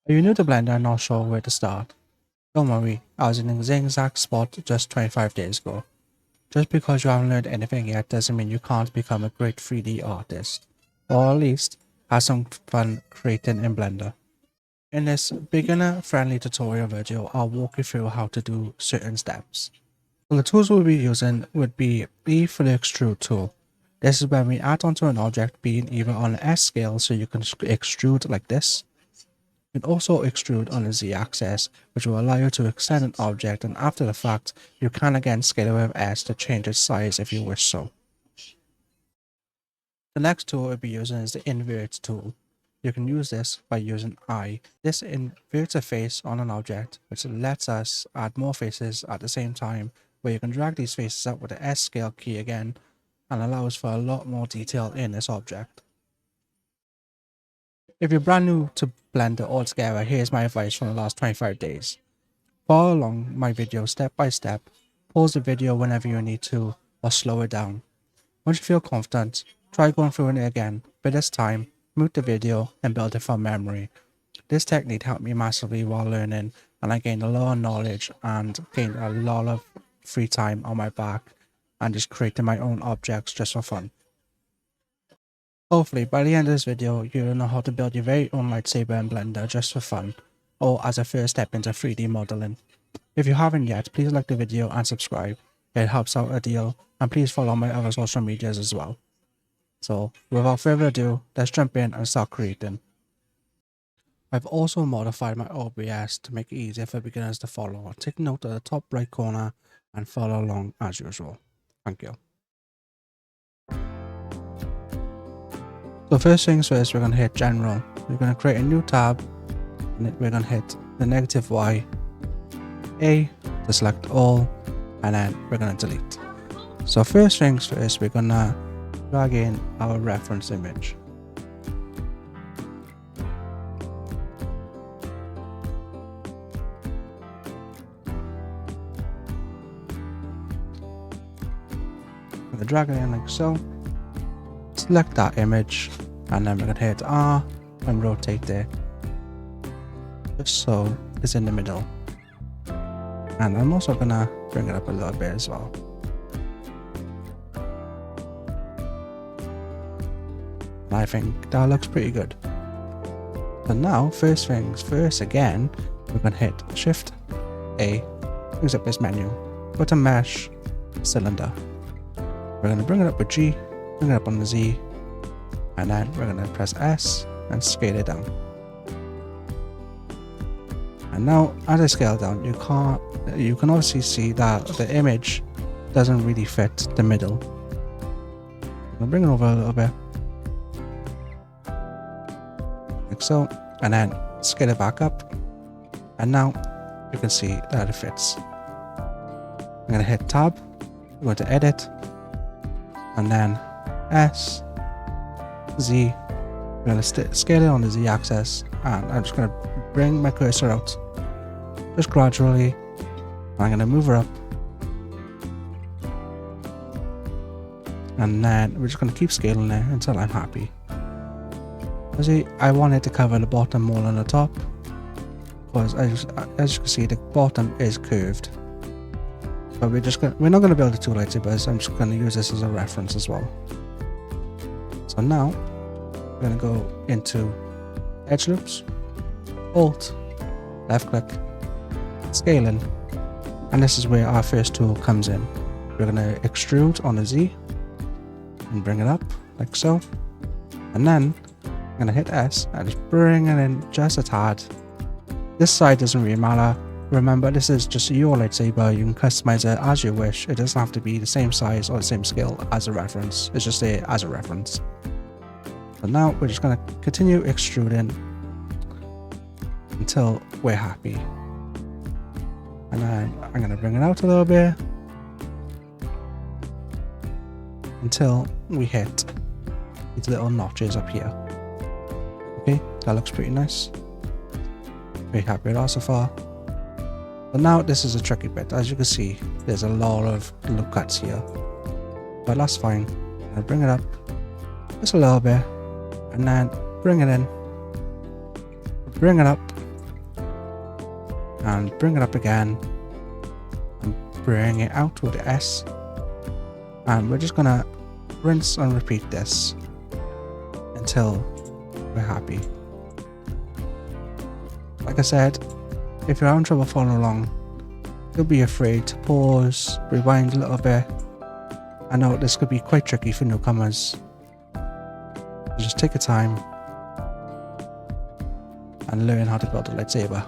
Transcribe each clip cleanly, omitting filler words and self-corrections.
Are you new to Blender and not sure where to start? Don't worry, I was in the exact spot just 25 days ago. Just because you haven't learned anything yet doesn't mean you can't become a great 3D artist. Or at least, have some fun creating in Blender. In this beginner-friendly tutorial video, I'll walk you through how to do certain steps. So the tools we'll be using would be B for the extrude tool. This is when we add onto an object being either on an S scale so you can extrude like this. You can also extrude on the Z-axis, which will allow you to extend an object, and after the fact, you can again scale it with S to change its size if you wish so. The next tool we'll be using is the invert tool. You can use this by using I. This inverts a face on an object, which lets us add more faces at the same time, where you can drag these faces up with the S scale key again, and allows for a lot more detail in this object. If you're brand new to Blender altogether, here's my advice from the last 25 days. Follow along my video step by step, pause the video whenever you need to, or slow it down. Once you feel confident, try going through it again, but this time, mute the video and build it from memory. This technique helped me massively while learning, and I gained a lot of knowledge and gained a lot of free time on my back and just creating my own objects just for fun. Hopefully, by the end of this video, you'll know how to build your very own lightsaber in Blender just for fun, or as a first step into 3D modeling. If you haven't yet, please like the video and subscribe. It helps out a deal, and please follow my other social medias as well. So, without further ado, let's jump in and start creating. I've also modified my OBS to make it easier for beginners to follow. Take note of the top right corner and follow along as usual. Thank you. So first things first, we're going to hit General. We're going to create a new tab, and we're going to hit the -Y, A to select all, and then we're going to delete. So first things first, we're going to drag in our reference image. I'm going to drag it in like so. Select that image, and then we're going to hit R and rotate it just so it's in the middle. And I'm also going to bring it up a little bit as well. And I think that looks pretty good. So now, first things first again, we're going to hit Shift A, brings up this menu, put a mesh cylinder. We're going to bring it up with G, bring it up on the Z, and then we're going to press S and scale it down. And now as I scale down, you can obviously see that the image doesn't really fit the middle. I'm going to bring it over a little bit, like so, and then scale it back up, and now you can see that it fits. I'm going to hit Tab, I'm going to edit, and then S, Z. I'm going to scale it on the Z axis, and I'm just going to bring my cursor out just gradually. I'm going to move her up, and then we're just going to keep scaling it until I'm happy. See, I want it to cover the bottom more than the top, because as you can see, the bottom is curved. But we're not going to build the two lightsabers. I'm just going to use this as a reference as well. So now we're going to go into edge loops, Alt, left click, scaling, and this is where our first tool comes in. We're going to extrude on the Z and bring it up like so, and then I'm going to hit S and just bring it in just a tad. This side doesn't really matter. Remember, this is just your lightsaber. You can customize it as you wish. It doesn't have to be the same size or the same scale as a reference. It's just there as a reference. So now we're just going to continue extruding until we're happy. And then I'm going to bring it out a little bit until we hit these little notches up here. Okay, that looks pretty nice. Very happy with that so far. But now this is a tricky bit. As you can see, there's a lot of loop cuts here, but that's fine. I'll bring it up just a little bit, and then bring it in, bring it up, and bring it up again and bring it out with the S, and we're just gonna rinse and repeat this until we're happy. Like I said, if you're having trouble following along, don't be afraid to pause, rewind a little bit. I know this could be quite tricky for newcomers, so just take your time and learn how to build a lightsaber.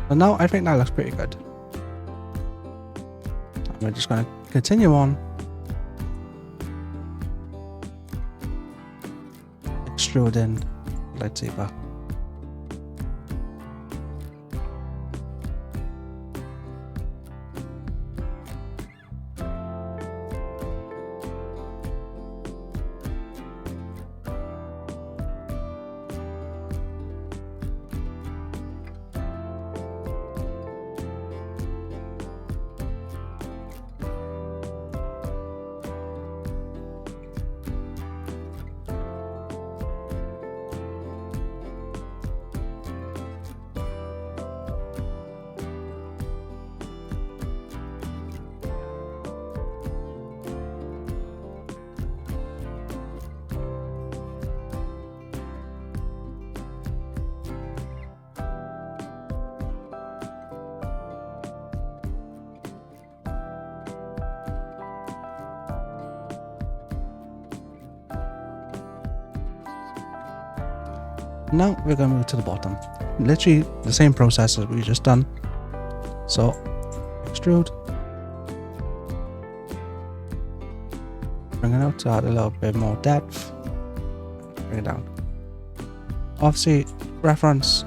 So now I think that looks pretty good. And we're just going to continue on. Extruding lightsaber. Now we're going to move to the bottom. Literally the same process as we just done. So extrude, bring it out to add a little bit more depth, bring it down. Obviously, reference,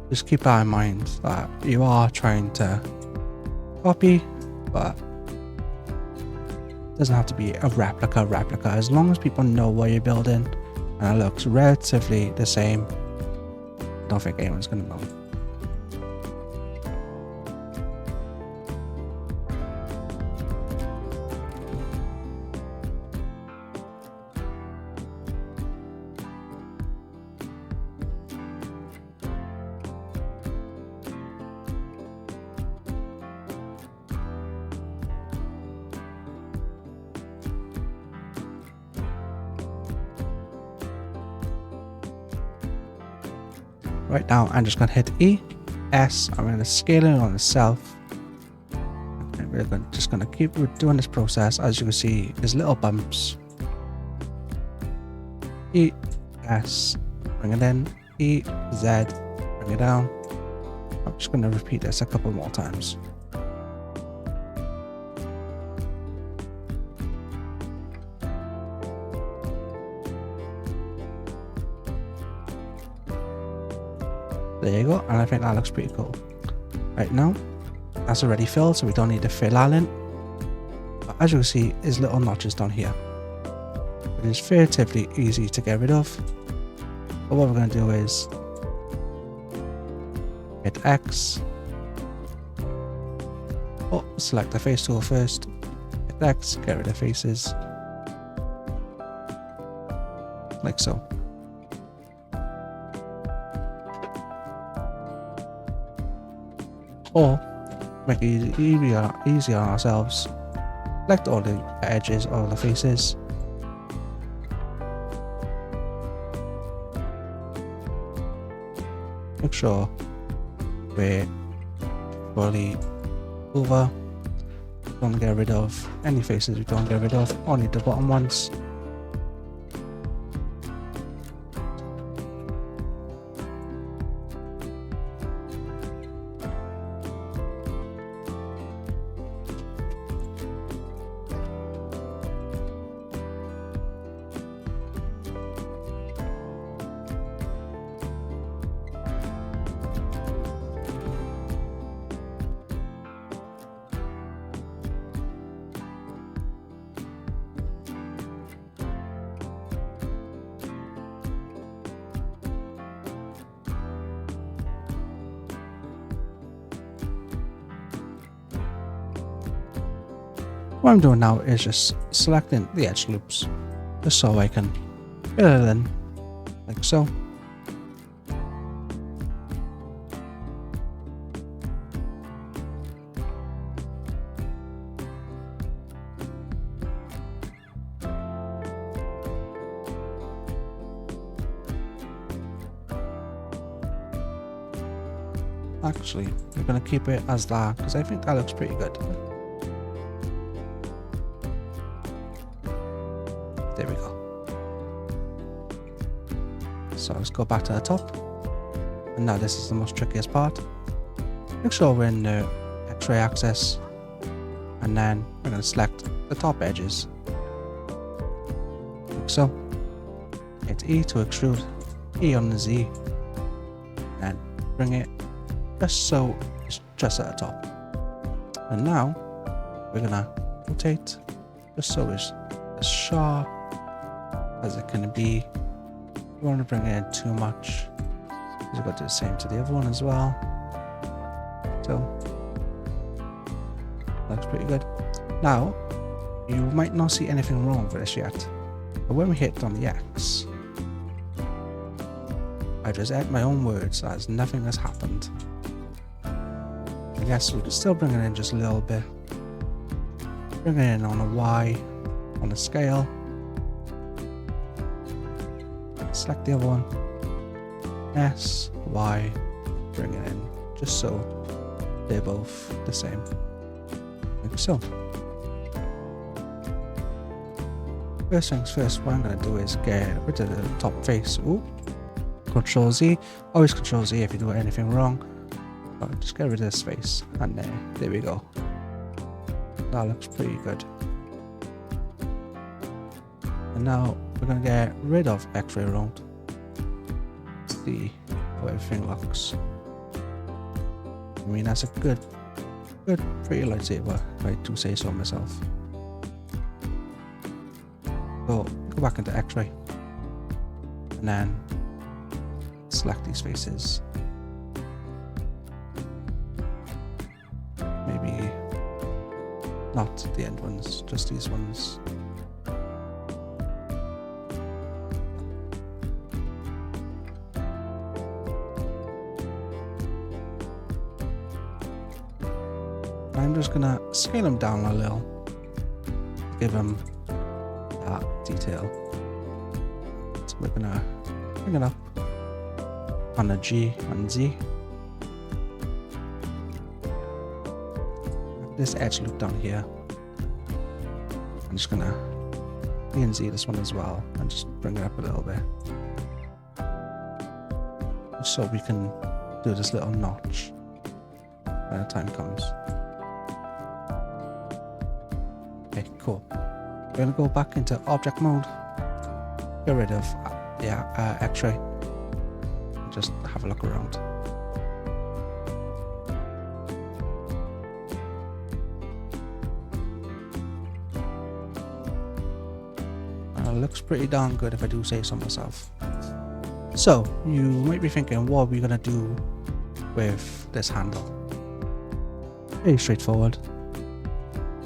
just keep that in mind that you are trying to copy, but it doesn't have to be a replica. As long as people know what you're building and it looks relatively the same, I don't think anyone's going to know. Right now, I'm just going to hit E, S, I'm going to scale it on itself. And we're just going to keep doing this process. As you can see, there's little bumps. E, S, bring it in, E, Z, bring it down. I'm just going to repeat this a couple more times. There you go, and I think that looks pretty cool. Right now, that's already filled, so we don't need to fill that in. But as you can see, there's little notches down here. It is relatively easy to get rid of. But what we're going to do is hit X. Oh, select the face tool first. Hit X, get rid of faces. Like so. Or make it easier on ourselves. Select all the edges, all the faces. Make sure we're fully over. Don't get rid of any faces we don't get rid of, only the bottom ones. What I'm doing now is just selecting the edge loops, just so I can fill it in, like so. Actually, we're going to keep it as that because I think that looks pretty good. There we go. So let's go back to the top. And now this is the most trickiest part. Make sure we're in the X-ray axis. And then we're going to select the top edges. Like so. Hit E to extrude. E on the Z. And bring it just so it's just at the top. And now we're going to rotate just so it's as sharp as it can be. You want to bring it in too much. You've got to do the same to the other one as well. So looks pretty good. Now you might not see anything wrong with this yet, but when we hit on the X, I just add my own words as nothing has happened. I guess we could still bring it in just a little bit. Bring it in on a Y on the scale. Select the other one. S, Y, bring it in just so they're both the same. Like so. First things first, what I'm going to do is get rid of the top face. Ooh. Control Z. Always Control Z if you do anything wrong. But just get rid of this face. And there we go. That looks pretty good. And now we're going to get rid of X-ray round. See how everything looks. I mean, that's a good, pretty lightsaber, if I do say so myself. So go back into X-ray, and then select these faces. Maybe not the end ones, just these ones. I'm just gonna scale them down a little, give them that detail. So we're gonna bring it up on a G and Z. This edge loop down here. I'm just gonna E and Z this one as well and just bring it up a little bit, just so we can do this little notch when the time comes. Okay, cool. We're gonna go back into object mode, get rid of X-ray, just have a look around. It looks pretty darn good if I do say so myself. So you might be thinking, what are we gonna do with this handle? Very straightforward.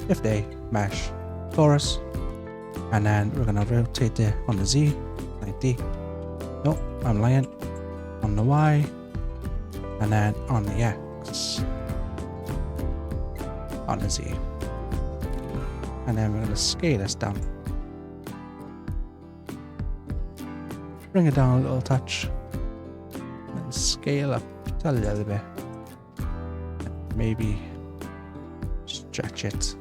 Shift A, mesh, torus, and then we're gonna rotate it on the Z, 90. Nope, I'm lying. On the Y, and then on the X, on the Z, and then we're gonna scale this down. Bring it down a little touch, and then scale up a little bit. Maybe stretch it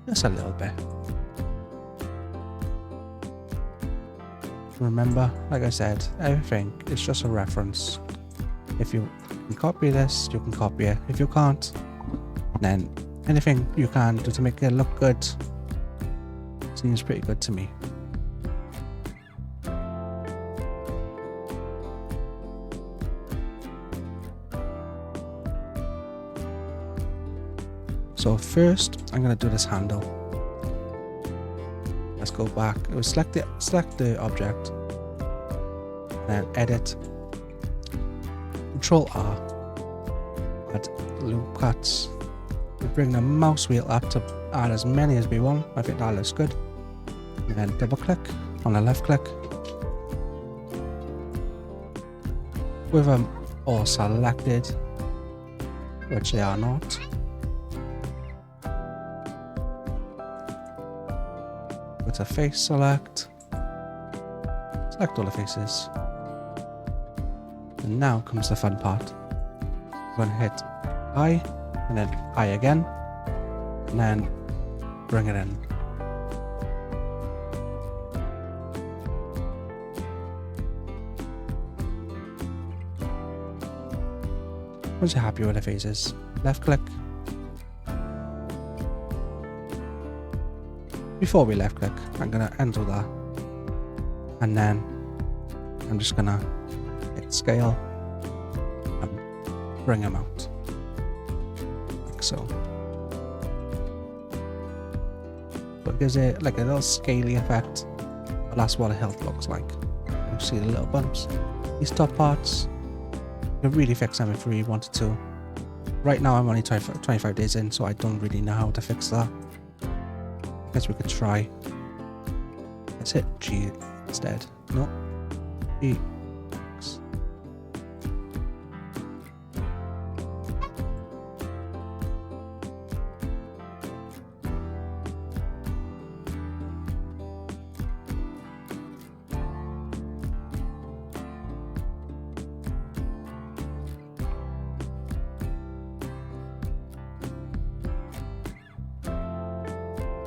just a little bit. Remember, like I said, everything is just a reference. If you can copy this, you can copy it. If you can't, then anything you can do to make it look good seems pretty good to me. So first, I'm going to do this handle. Let's go back. We'll select the object, then edit. Control R. Add loop cuts. We bring the mouse wheel up to add as many as we want. I think that looks good. And then double click on the left click. With them all selected, which they are not. Go to face select. Select all the faces. And now comes the fun part. I'm going to hit I, and then I again, and then bring it in. Once you're happy with the faces, left click. Before we left click, I'm going to undo that, and then I'm just going to hit scale and bring them out, like so. So it gives it like a little scaly effect, but that's what a health looks like. You see the little bumps. These top parts, you can really fix them if you really wanted to. Right now I'm only 25 days in, so I don't really know how to fix that. I guess we could try. Let's hit G instead. No, E.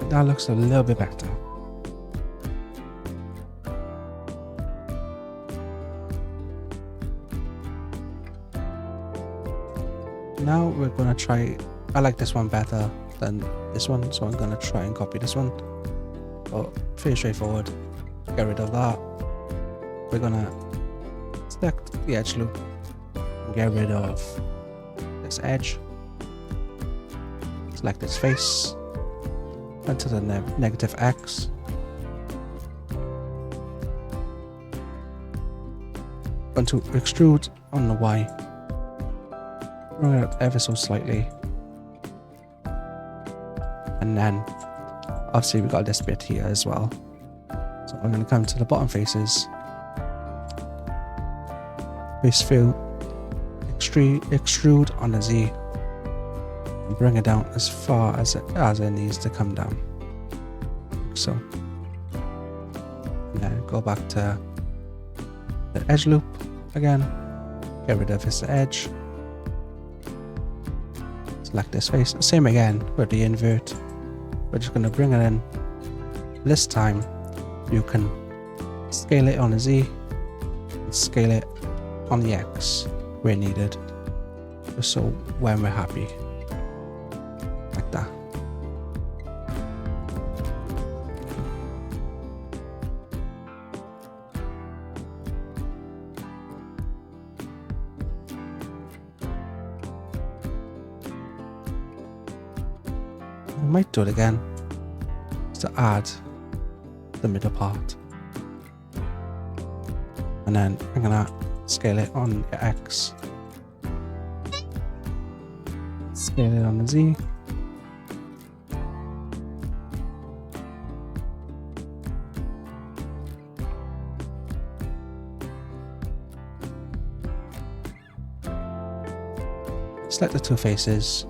That looks a little bit better. Now we're gonna try, I like this one better than this one, so I'm gonna try and copy this one. Oh, pretty straightforward. Get rid of that. We're gonna select the edge loop and get rid of this edge. Select this face. To the negative X. Going to extrude on the Y. Bring it up ever so slightly. And then obviously we got this bit here as well. So I'm going to come to the bottom faces. Face fill. Extrude on the Z. And bring it down as far as it needs to come down. So, and then go back to the edge loop again. Get rid of this edge. Select this face. Same again with the invert. We're just going to bring it in. This time, you can scale it on the Z and scale it on the X where needed. Just so when we're happy. Like that. I might do it again just to add the middle part. And then I'm gonna scale it on the X. Scale it on the Z. Select the two faces.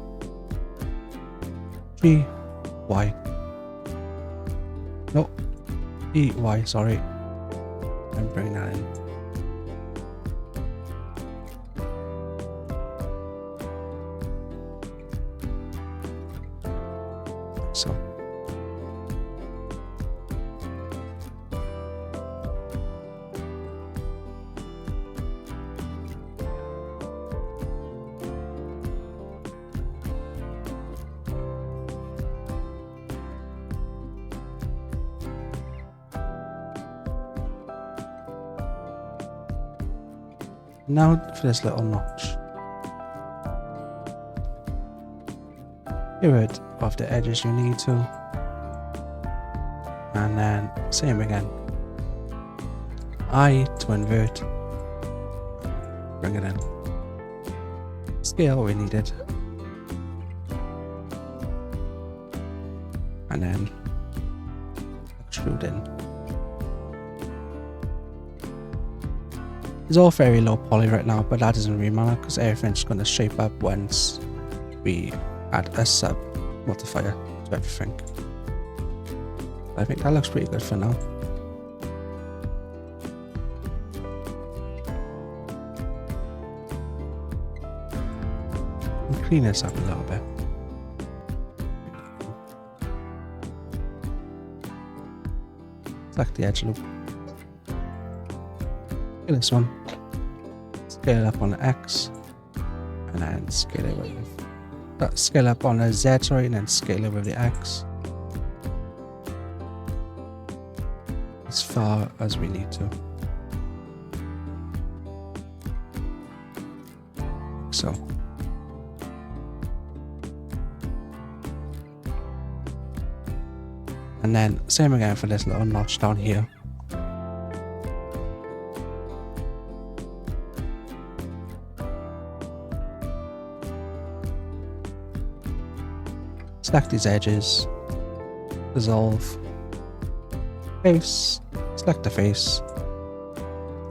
G, Y. No, E, Y, sorry. And bring that in. so. Now for this little notch. Get rid of the edges you need to. And then same again. I to invert. Bring it in. Scale we needed. And then extrude in. It's all very low poly right now, but that doesn't really matter because everything's going to shape up once we add a sub multiplier to everything. I think that looks pretty good for now. I'll clean this up a little bit. Select the edge loop. Get this one. Scale it up on the X, and then scale it with scale up on the Z, sorry, and then scale it with the X as far as we need to. So. And then same again for this little notch down here. Select these edges, dissolve, face, select the face,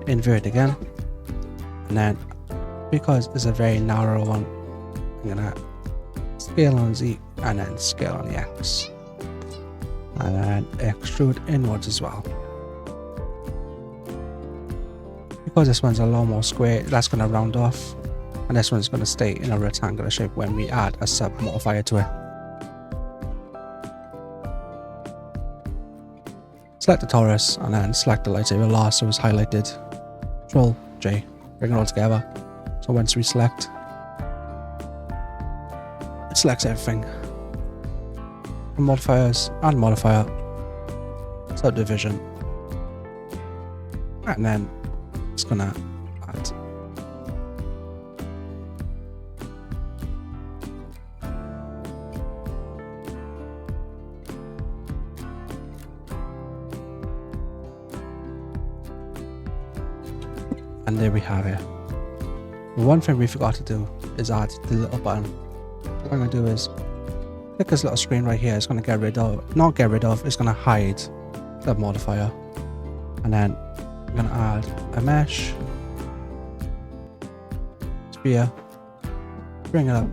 invert again, and then because it's a very narrow one, I'm gonna scale on Z and then scale on the X, and then extrude inwards as well. Because this one's a lot more square, that's gonna round off, and this one's gonna stay in a rectangular shape when we add a sub modifier to it. Select the torus and then select the lightsaber last so it's highlighted. Control J, bring it all together. So once we select, it selects everything. And modifiers, add modifier, subdivision, and then it's gonna add. And there we have it. One thing we forgot to do is add the little button. What I'm going to do is click this little screen right here. It's going to get rid of, not get rid of, it's going to hide the modifier. And then I'm going to add a mesh, sphere, bring it up,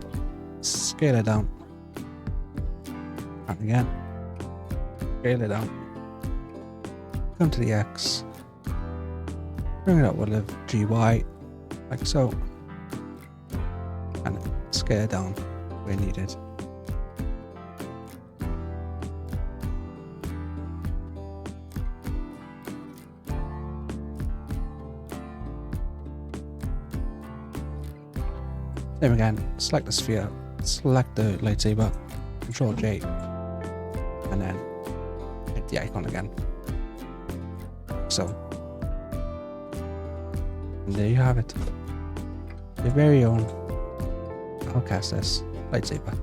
scale it down, and again, scale it down, come to the X, bring it up with a GY, like so, and scale it down where needed. Same again, select the sphere, select the lightsaber, Control J, and then hit the icon again. So. And there you have it. Your very own, I'll cast this lightsaber.